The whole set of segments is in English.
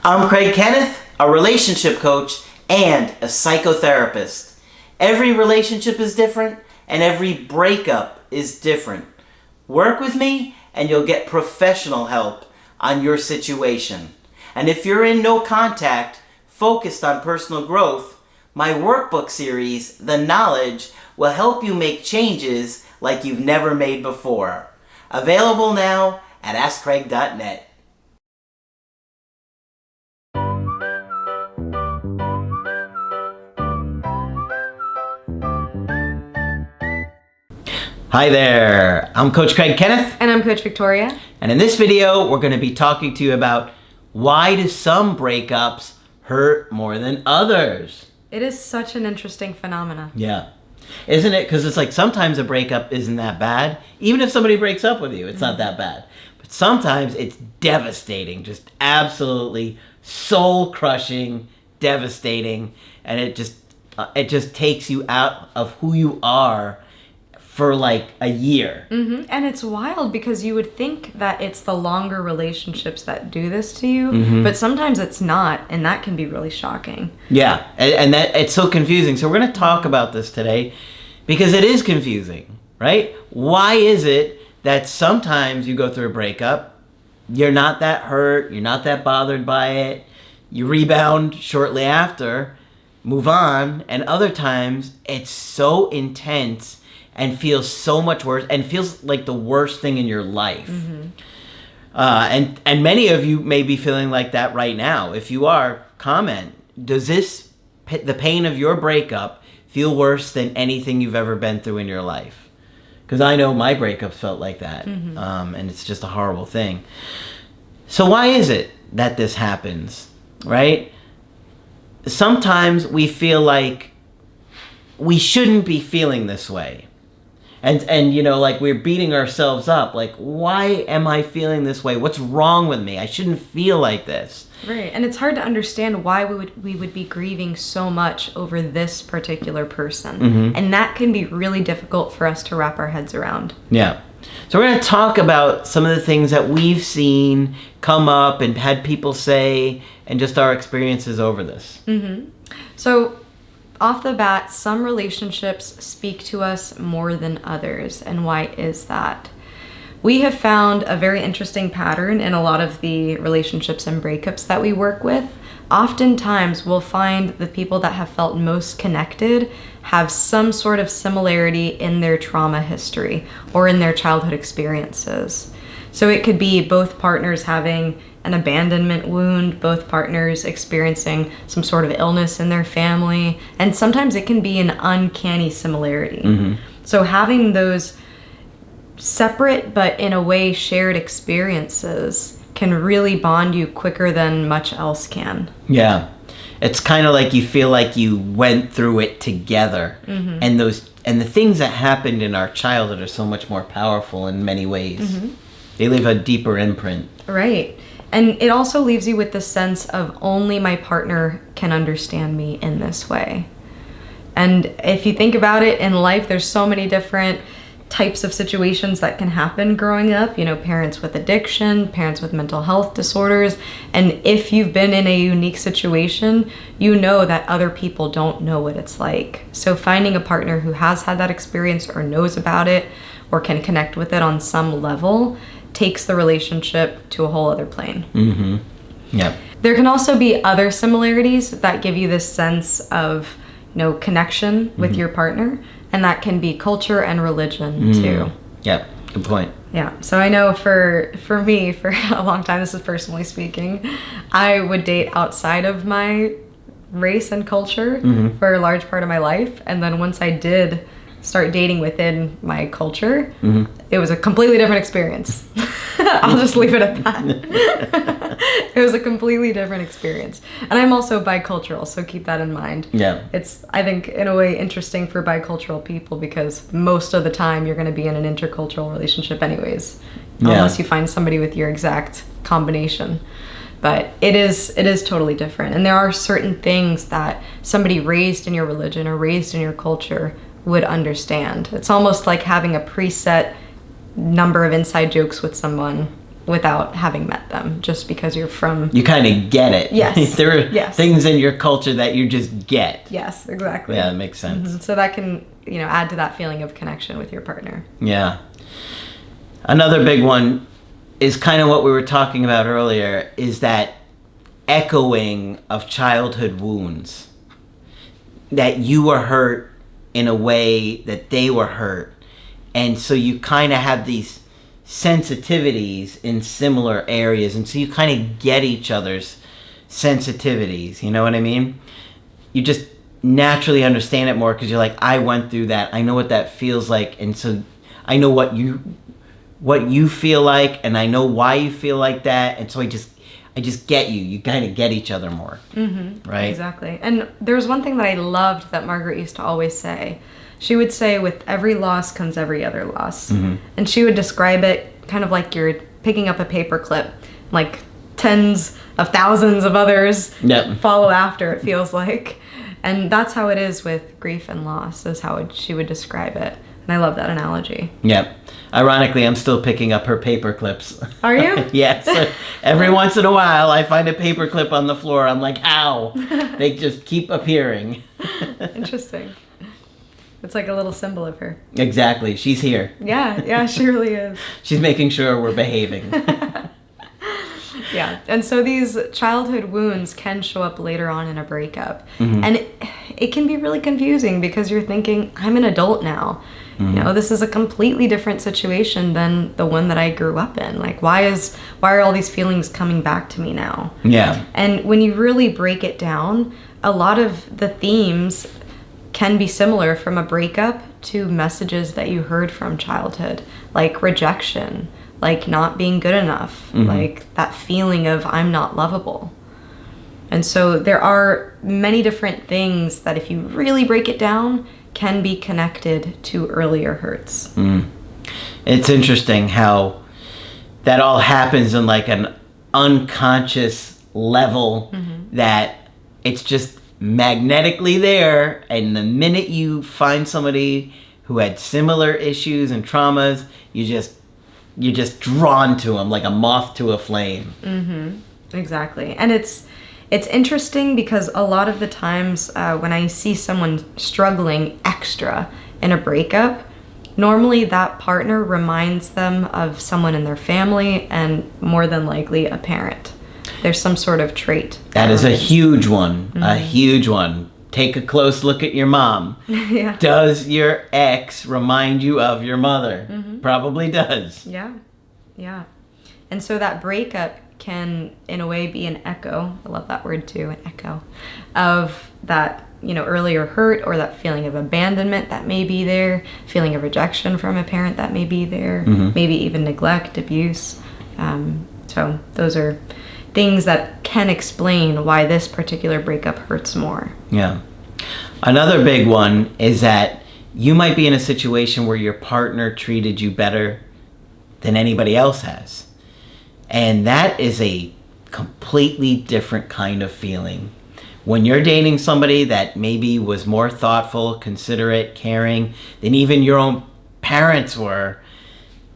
I'm Craig Kenneth, a relationship coach and a psychotherapist. Every relationship is different and every breakup is different. Work with me and you'll get professional help on your situation. And if you're in no contact, focused on personal growth, my workbook series, The Knowledge, will help you make changes like you've never made before. Available now at AskCraig.net. Hi there, I'm Coach Craig Kenneth. And I'm Coach Victoria. And in this video, we're going to be talking to you about why do some breakups hurt more than others? It is such an interesting phenomena. Yeah. Isn't it? Because it's like sometimes a breakup isn't that bad. Even if somebody breaks up with you, it's not that bad. But sometimes it's devastating, just absolutely soul-crushing, devastating, and it just takes you out of who you are for like a year. Mm-hmm. And it's wild because you would think that it's the longer relationships that do this to you, but sometimes it's not, and that can be really shocking. Yeah, and that it's so confusing. So we're going to talk about this today because it is confusing, right? Why is it that sometimes you go through a breakup, you're not that hurt, you're not that bothered by it, you rebound shortly after, move on, and other times it's so intense and feels so much worse and feels like the worst thing in your life. And many of you may be feeling like that right now. If you are, comment. Does the pain of your breakup feel worse than anything you've ever been through in your life? Because I know my breakups felt like that. And it's just a horrible thing. So why is it that this happens, right? Sometimes we feel like we shouldn't be feeling this way. And you know, like we're beating ourselves up. Like, why am I feeling this way? What's wrong with me? I shouldn't feel like this. Right, and it's hard to understand why we would be grieving so much over this particular person. And that can be really difficult for us to wrap our heads around. Yeah. So we're going to talk about some of the things that we've seen come up and had people say, and just our experiences over this. So, off the bat, some relationships speak to us more than others. And why is that? We have found a very interesting pattern in a lot of the relationships and breakups that we work with. Oftentimes, we'll find the people that have felt most connected have some sort of similarity in their trauma history or in their childhood experiences. So it could be both partners having an abandonment wound, both partners experiencing some sort of illness in their family, and sometimes it can be an uncanny similarity. So having those separate but in a way shared experiences can really bond you quicker than much else can. Yeah. It's kind of like you feel like you went through it together. And the things that happened in our childhood are so much more powerful in many ways. They leave a deeper imprint. Right. And it also leaves you with the sense of only my partner can understand me in this way. And if you think about it in life, there's so many different types of situations that can happen growing up. You know, parents with addiction, parents with mental health disorders. And if you've been in a unique situation, you know that other people don't know what it's like. So finding a partner who has had that experience or knows about it or can connect with it on some level takes the relationship to a whole other plane. Yeah. There can also be other similarities that give you this sense of, you know, connection with your partner, and that can be culture and religion too. Yeah, good point. Yeah, so I know for me, for a long time, this is personally speaking, I would date outside of my race and culture for a large part of my life, and then once I did start dating within my culture, it was a completely different experience. I'll just leave it at that. It was a completely different experience. And I'm also bicultural, so keep that in mind. Yeah. It's, I think, in a way interesting for bicultural people because most of the time you're going to be in an intercultural relationship anyways, unless you find somebody with your exact combination. But it is totally different. And there are certain things that somebody raised in your religion or raised in your culture would understand. It's almost like having a preset number of inside jokes with someone without having met them, just because you're from... You kind of get it. Yes. There are yes. things in your culture that you just get. Yes, exactly. Yeah, that makes sense. So that can, add to that feeling of connection with your partner. Yeah. Another big one is kind of what we were talking about earlier, is that echoing of childhood wounds. That you were hurt in a way that they were hurt. And so you kind of have these sensitivities in similar areas, and so you kind of get each other's sensitivities, you know what I mean? You just naturally understand it more because you're like, I went through that, I know what that feels like, and so I know what you feel like, and I know why you feel like that, and so I just get you kind of get each other more. Right? Exactly. And there's one thing that I loved that Margaret used to always say. She would say, with every loss comes every other loss. And she would describe it kind of like you're picking up a paper clip, like tens of thousands of others follow after, it feels like. And that's how it is with grief and loss, is how she would describe it. And I love that analogy. Yep. Ironically, I'm still picking up her paper clips. Are you? Yes. Every once in a while, I find a paper clip on the floor. I'm like, ow. They just keep appearing. Interesting. It's like a little symbol of her. Exactly. She's here. Yeah, she really is. She's making sure we're behaving. Yeah. And so these childhood wounds can show up later on in a breakup. And it can be really confusing because you're thinking, I'm an adult now. This is a completely different situation than the one that I grew up in. Like, why are all these feelings coming back to me now? Yeah. And when you really break it down, a lot of the themes can be similar from a breakup to messages that you heard from childhood, like rejection, like not being good enough, like that feeling of I'm not lovable. And so there are many different things that, if you really break it down, can be connected to earlier hurts. It's interesting how that all happens in like an unconscious level, that it's just magnetically there, and the minute you find somebody who had similar issues and traumas, you're just drawn to them like a moth to a flame. Exactly. And it's interesting because a lot of the times when I see someone struggling extra in a breakup, normally that partner reminds them of someone in their family, and more than likely a parent. There's some sort of trait. That is a huge one. A huge one. Take a close look at your mom. Yeah. Does your ex remind you of your mother? Probably does. Yeah. And so that breakup can, in a way, be an echo. I love that word too, an echo of that, earlier hurt, or that feeling of abandonment that may be there, feeling of rejection from a parent that may be there, maybe even neglect, abuse. So those are things that can explain why this particular breakup hurts more. Yeah. Another big one is that you might be in a situation where your partner treated you better than anybody else has. And that is a completely different kind of feeling. When you're dating somebody that maybe was more thoughtful, considerate, caring than even your own parents were,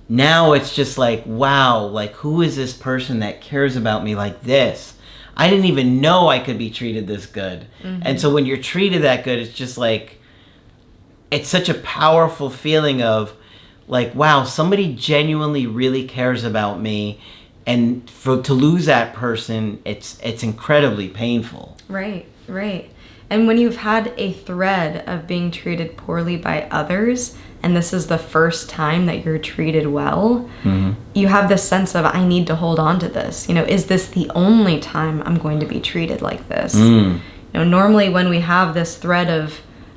now it's just like, wow, like, who is this person that cares about me like this? I didn't even know I could be treated this good. And so when you're treated that good, it's just like, it's such a powerful feeling of like, wow, somebody genuinely really cares about me. And to lose that person, it's incredibly painful. Right. And when you've had a thread of being treated poorly by others, and this is the first time that you're treated well, you have this sense of, I need to hold on to this. Is this the only time I'm going to be treated like this? Normally when we have this thread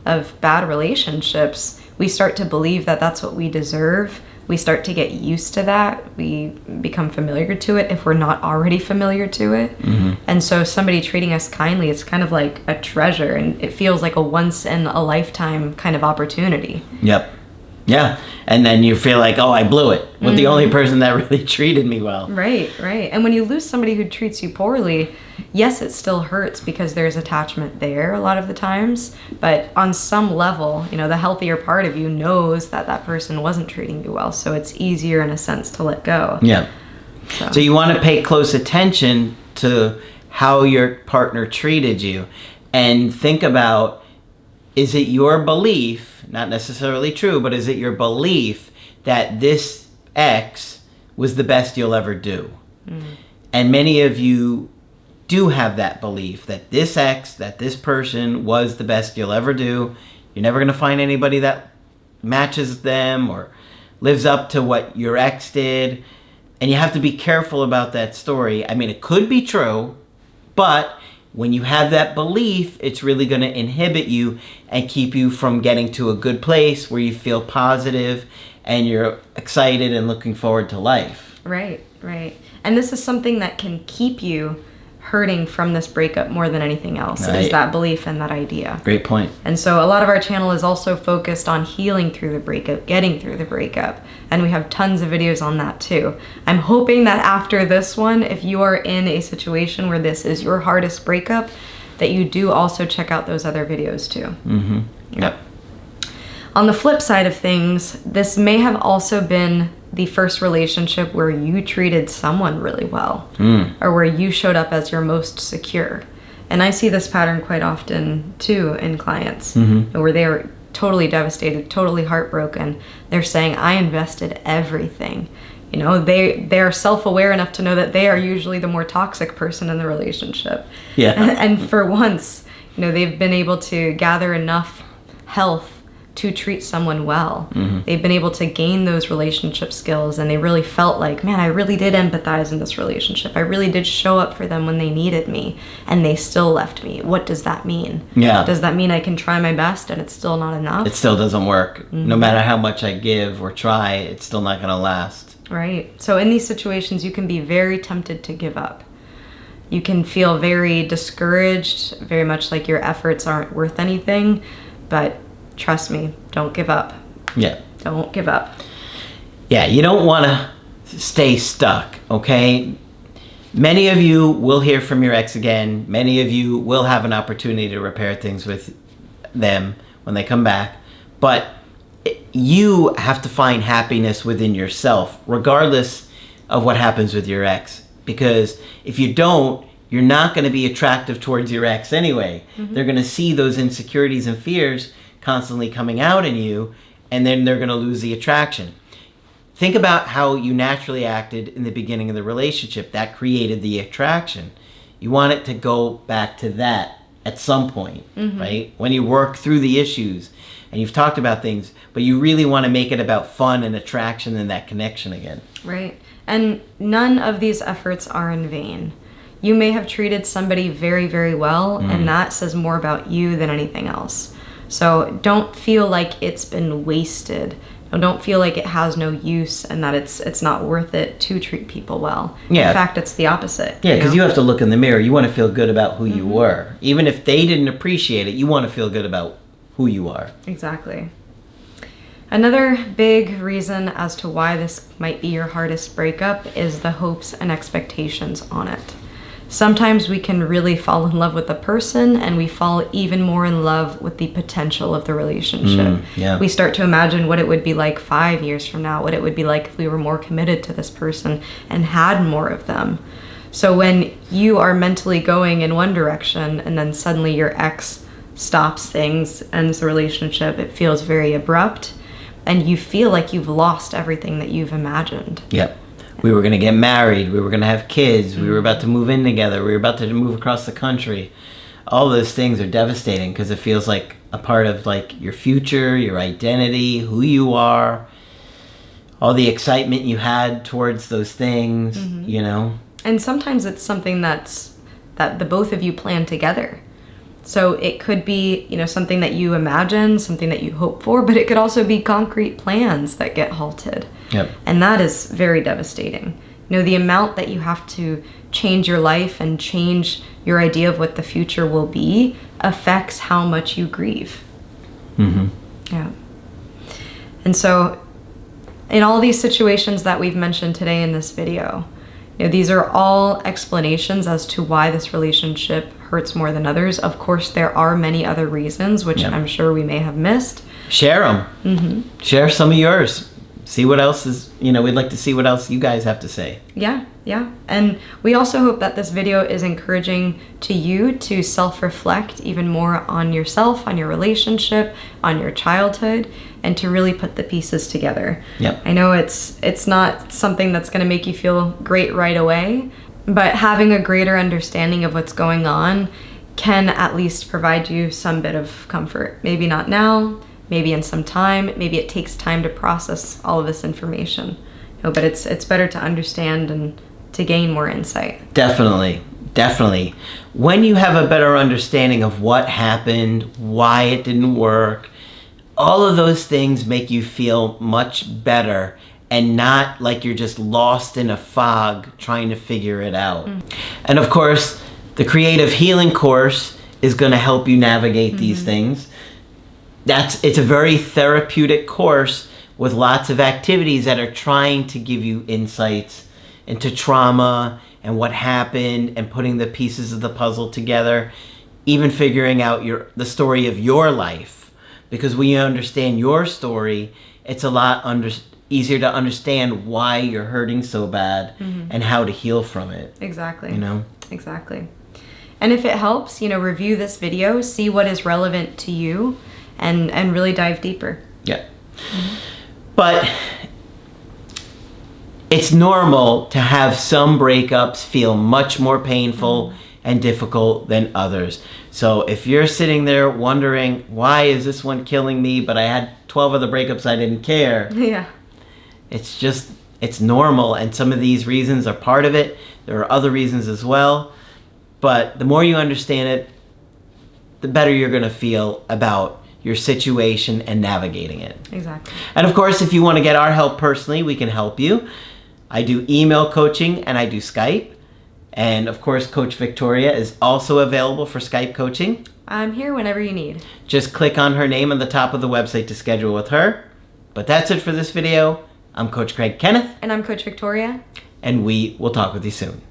of bad relationships, we start to believe that that's what we deserve. We start to get used to that. We become familiar to it if we're not already familiar to it. And so somebody treating us kindly, it's kind of like a treasure, and it feels like a once in a lifetime kind of opportunity. Yep. Yeah. And then you feel like, oh, I blew it with the only person that really treated me well. Right. And when you lose somebody who treats you poorly, yes, it still hurts because there's attachment there a lot of the times. But on some level, the healthier part of you knows that that person wasn't treating you well. So it's easier in a sense to let go. Yeah. So you want to pay close attention to how your partner treated you and think about, is it your belief, not necessarily true, but is it your belief that this ex was the best you'll ever do? And many of you do have that belief that this ex, that this person was the best you'll ever do. You're never going to find anybody that matches them or lives up to what your ex did. And you have to be careful about that story. I mean, it could be true, but when you have that belief, it's really going to inhibit you and keep you from getting to a good place where you feel positive and you're excited and looking forward to life. Right. And this is something that can keep you hurting from this breakup more than anything else. Right. Is that belief and that idea. Great point. And so a lot of our channel is also focused on healing through the breakup, getting through the breakup. And we have tons of videos on that too. I'm hoping that after this one, if you are in a situation where this is your hardest breakup, that you do also check out those other videos too. Yep. On the flip side of things, this may have also been the first relationship where you treated someone really well, or where you showed up as your most secure. And I see this pattern quite often too in clients, where they are totally devastated, totally heartbroken. They're saying, I invested everything. You know, they are self-aware enough to know that they are usually the more toxic person in the relationship. Yeah. And for once, you know, they've been able to gather enough health to treat someone well. They've been able to gain those relationship skills, and they really felt like, man, I really did empathize in this relationship. I really did show up for them when they needed me, and they still left me. What does that mean? Yeah. Does that mean I can try my best and it's still not enough? It still doesn't work. No matter how much I give or try, it's still not going to last. Right. So in these situations, you can be very tempted to give up. You can feel very discouraged, very much like your efforts aren't worth anything, but trust me, don't give up. Yeah. Don't give up. Yeah, you don't want to stay stuck, okay? Many of you will hear from your ex again. Many of you will have an opportunity to repair things with them when they come back. But you have to find happiness within yourself, regardless of what happens with your ex. Because if you don't, you're not going to be attractive towards your ex anyway. They're going to see those insecurities and fears constantly coming out in you, and then they're going to lose the attraction. Think about how you naturally acted in the beginning of the relationship. That created the attraction. You want it to go back to that at some point, right? When you work through the issues and you've talked about things, but you really want to make it about fun and attraction and that connection again. Right. And none of these efforts are in vain. You may have treated somebody very, very well, and that says more about you than anything else. So don't feel like it's been wasted. Don't feel like it has no use and that it's not worth it to treat people well. Yeah. In fact, it's the opposite. Yeah, because you have to look in the mirror. You want to feel good about who you were. Even if they didn't appreciate it, you want to feel good about who you are. Exactly. Another big reason as to why this might be your hardest breakup is the hopes and expectations on it. Sometimes we can really fall in love with a person, and we fall even more in love with the potential of the relationship. We start to imagine what it would be like 5 years from now, what it would be like if we were more committed to this person and had more of them. So when you are mentally going in one direction and then suddenly your ex stops things, ends the relationship, it feels very abrupt, and you feel like you've lost everything that you've imagined. Yep. We were going to get married. We were going to have kids. We were about to move in together. We were about to move across the country. All those things are devastating because it feels like a part of like your future, your identity, who you are, all the excitement you had towards those things, you know. And sometimes it's something that the both of you plan together. So it could be, you know, something that you imagine, something that you hope for, but it could also be concrete plans that get halted. Yep. And that is very devastating. You know, the amount that you have to change your life and change your idea of what the future will be affects how much you grieve. Yeah. And so in all these situations that we've mentioned today in this video, you know, these are all explanations as to why this relationship hurts more than others. Of course, there are many other reasons, which I'm sure we may have missed. Share them. Share some of yours. see what else is, we'd like to see what else you guys have to say. Yeah. And we also hope that this video is encouraging to you to self-reflect even more on yourself, on your relationship, on your childhood, and to really put the pieces together. Yep. I know it's not something that's going to make you feel great right away, but having a greater understanding of what's going on can at least provide you some bit of comfort. Maybe not now, maybe in some time, maybe it takes time to process all of this information. But it's better to understand and to gain more insight. Definitely. When you have a better understanding of what happened, why it didn't work, all of those things make you feel much better and not like you're just lost in a fog trying to figure it out. And of course, the Creative Healing course is going to help you navigate these things. It's a very therapeutic course with lots of activities that are trying to give you insights into trauma and what happened and putting the pieces of the puzzle together, even figuring out the story of your life. Because when you understand your story, it's a lot easier to understand why you're hurting so bad and how to heal from it. Exactly. Exactly. And if it helps, review this video, see what is relevant to you, and really dive deeper. Yeah. But it's normal to have some breakups feel much more painful and difficult than others. So if you're sitting there wondering, why is this one killing me, but I had 12 other breakups, I didn't care. Yeah. It's normal, and some of these reasons are part of it. There are other reasons as well. But the more you understand it, the better you're going to feel about your situation and navigating it. Exactly. And of course, if you want to get our help personally, we can help you. I do email coaching and I do Skype. And of course, Coach Victoria is also available for Skype coaching. I'm here whenever you need. Just click on her name on the top of the website to schedule with her. But that's it for this video. I'm Coach Craig Kenneth. And I'm Coach Victoria. And we will talk with you soon.